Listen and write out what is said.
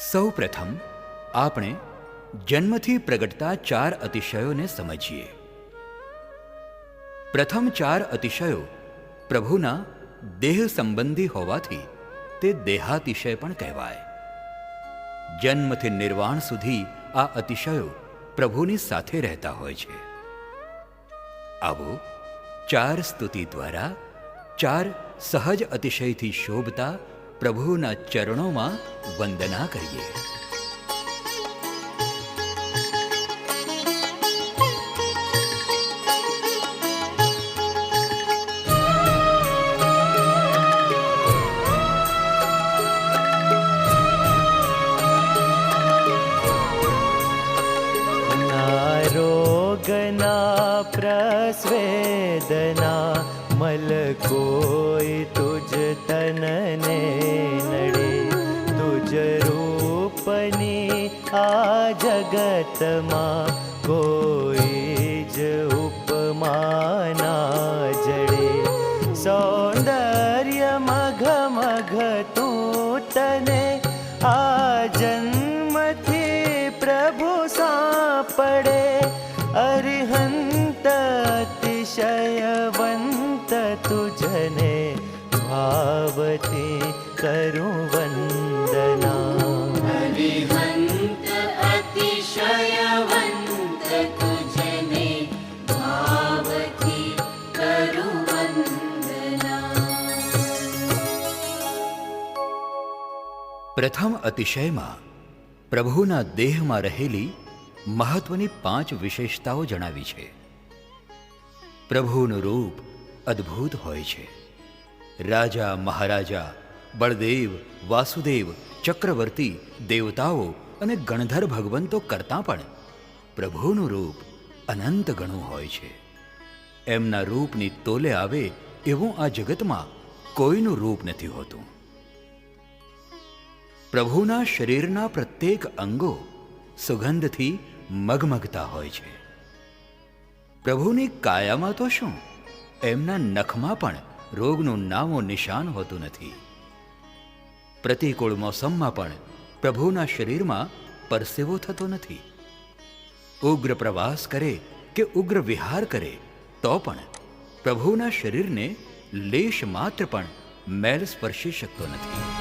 સૌ પ્રથમ આપણે જન્મથી પ્રગટતા ચાર અતિશયોને સમજીએ. પ્રથમ ચાર અતિશયો પ્રભુના દેહ સંબંધી હોવાથી તે દેહાતિશય પણ કહેવાય. જન્મથી નિર્વાણ સુધી આ અતિશયો પ્રભુની સાથે રહેતા હોય છે. આવો ચાર સ્તુતિ દ્વારા ચાર સહજ અતિશયથી શોભતા પ્રભુના ચરણોમાં વંદના કરીએ. રોગના પ્રસ્વેદના મલ કોઈ તુજ તનને નડે. તુજ રૂપની આ જગતમાં કોઈ જ ઉપમાના જડે. સૌંદર્ય મઘ મઘ તું તને આ જન્મથી પ્રભુ સાંપડે. અરિહંત અતિશયવંત તુજને ભાવથી કરું વંદના. અરિહંત અતિશયવંત તુજને ભાવથી કરું વંદના. પ્રથમ અતિશયમાં પ્રભુના દેહમાં રહેલી મહત્વની 5 વિશેષતાઓ જણાવી છે. પ્રભુનું રૂપ અદ્ભુત હોય છે. રાજા મહારાજા, બળદેવ, વાસુદેવ, ચક્રવર્તી, દેવતાઓ અને ગણધર ભગવંતો કરતાં પણ પ્રભુનું રૂપ અનંત ગણું હોય છે. એમના રૂપની તોલે આવે એવું આ જગતમાં કોઈનું રૂપ નથી હોતું. પ્રભુના શરીરના પ્રત્યેક અંગો સુગંધથી મગમગતા હોય છે. પ્રભુની કાયામાં તો શું, એમના નખમાં પણ રોગનું નામો નિશાન હોતું નથી. પ્રતિકૂળ મોસમમાં પણ પ્રભુના શરીરમાં પરસેવો થતો નથી. ઉગ્ર પ્રવાસ કરે કે ઉગ્ર વિહાર કરે તો પણ પ્રભુના શરીરને લેશ માત્ર પણ મેલ સ્પર્શી શકતો નથી.